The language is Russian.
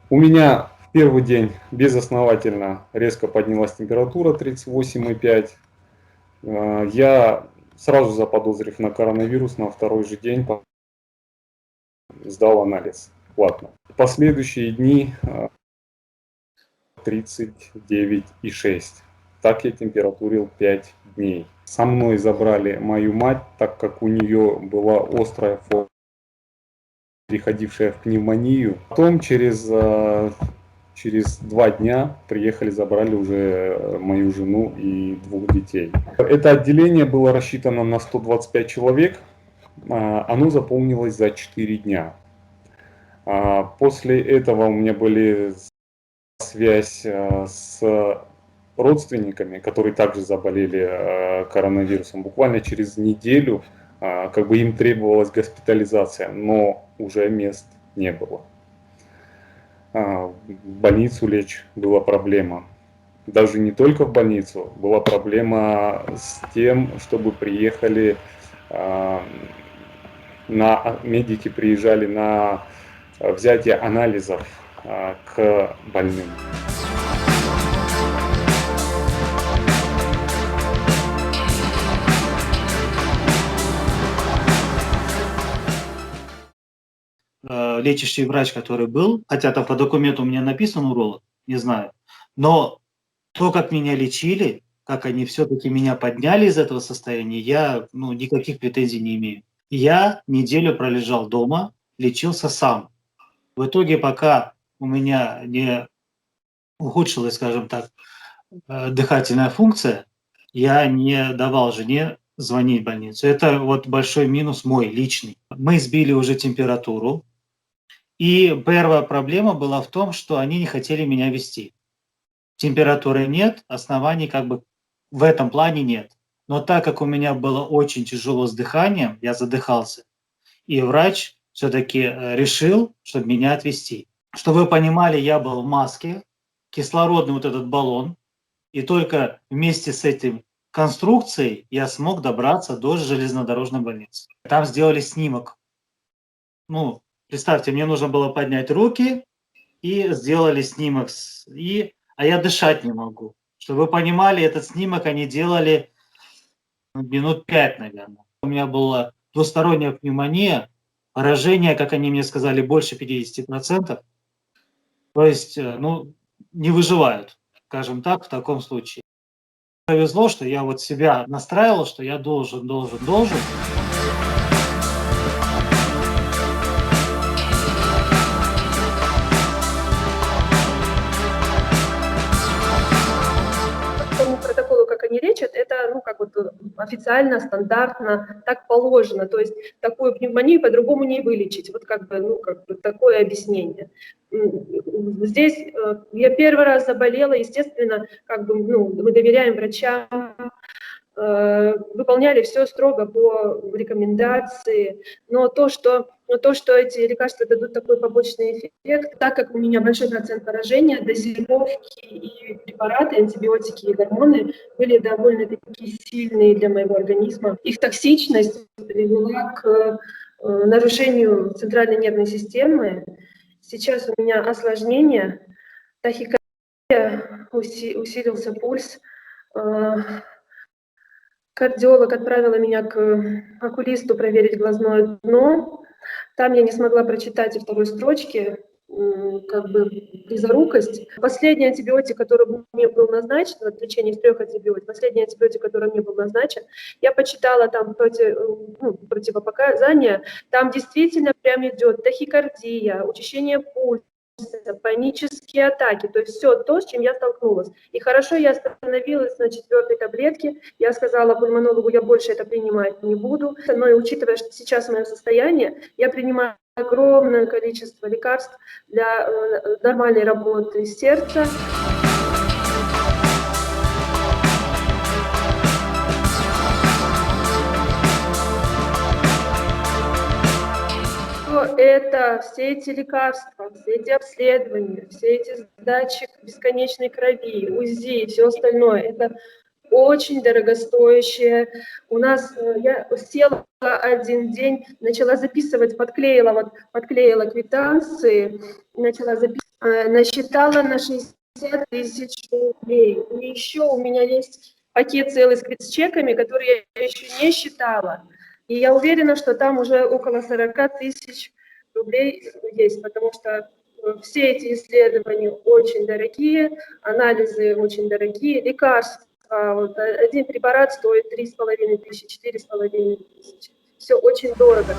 У меня в первый день безосновательно резко поднялась температура 38,5. Я сразу заподозрив на коронавирус, на второй же день сдал анализ платно. В последующие дни 39,6. Так я температурил 5 дней. Со мной забрали мою мать, так как у нее была острая форма, переходившая в пневмонию. Потом через 2 дня приехали, забрали уже мою жену и 2 детей. Это отделение было рассчитано на 125 человек. Оно заполнилось за 4 дня. После этого у меня были связь с родственниками, которые также заболели коронавирусом. Буквально через неделю как бы им требовалась госпитализация, но уже мест не было. В больницу лечь была проблема. Даже не только в больницу, была проблема с тем, чтобы приехали медики приезжали на взятие анализов к больным. Лечащий врач, который был, хотя там по документу у меня написан уролог, не знаю, но то, как меня лечили, как они все-таки меня подняли из этого состояния, я никаких претензий не имею. Я неделю пролежал дома, лечился сам. В итоге, пока у меня не ухудшилась, скажем так, дыхательная функция, я не давал жене звонить в больницу. Это вот большой минус мой личный. Мы сбили уже температуру, и первая проблема была в том, что они не хотели меня везти. Температуры нет, оснований как бы в этом плане нет. Но так как у меня было очень тяжело с дыханием, я задыхался, и врач все-таки решил, чтобы меня отвезти. Чтобы вы понимали, я был в маске, кислородный вот этот баллон, и только вместе с этим конструкцией я смог добраться до железнодорожной больницы. Там сделали снимок. Представьте, мне нужно было поднять руки, и сделали снимок, а я дышать не могу. Чтобы вы понимали, этот снимок они делали минут 5, наверное. У меня была двусторонняя пневмония, поражение, как они мне сказали, больше 50%. То есть, не выживают, скажем так, в таком случае. Повезло, что я вот себя настраивал, что я должен. По тому протоколу, как они лечат, это, официально, стандартно, так положено. То есть такую пневмонию по-другому не вылечить. Вот такое объяснение. Здесь я первый раз заболела, естественно, мы доверяем врачам, выполняли все строго по рекомендации, но то, что эти лекарства дадут такой побочный эффект, так как у меня большой процент поражения, дозировки и препараты, антибиотики и гормоны были довольно-таки сильные для моего организма. Их токсичность привела к нарушению центральной нервной системы. Сейчас у меня осложнение, тахикардия, усилился пульс. Кардиолог отправила меня к окулисту проверить глазное дно. Там я не смогла прочитать и второй строчки, близорукость. Последний антибиотик, который мне был назначен, в лечении из 3 антибиотиков, последний антибиотик, который мне был назначен, я почитала там противопоказания, там действительно прям идет тахикардия, учащение пульса, панические атаки, то есть все то, с чем я столкнулась. И хорошо, я остановилась на 4-й таблетке, я сказала пульмонологу, я больше это принимать не буду, но и учитывая, что сейчас мое состояние, я принимаю огромное количество лекарств для нормальной работы сердца. Это все эти лекарства, все эти обследования, все эти сдачи бесконечной крови, УЗИ и все остальное, это очень дорогостоящее. У нас я села один день, начала записывать, подклеила квитанции, начала записывать Насчитала на 60 тысяч рублей. И еще у меня есть пакет целый с чеками, которые я еще не считала. И я уверена, что там уже около 40 тысяч рублей есть, потому что все эти исследования очень дорогие, анализы очень дорогие, лекарства. Вот, один препарат стоит 3,5 тысячи, 4,5 тысячи. Все очень дорого.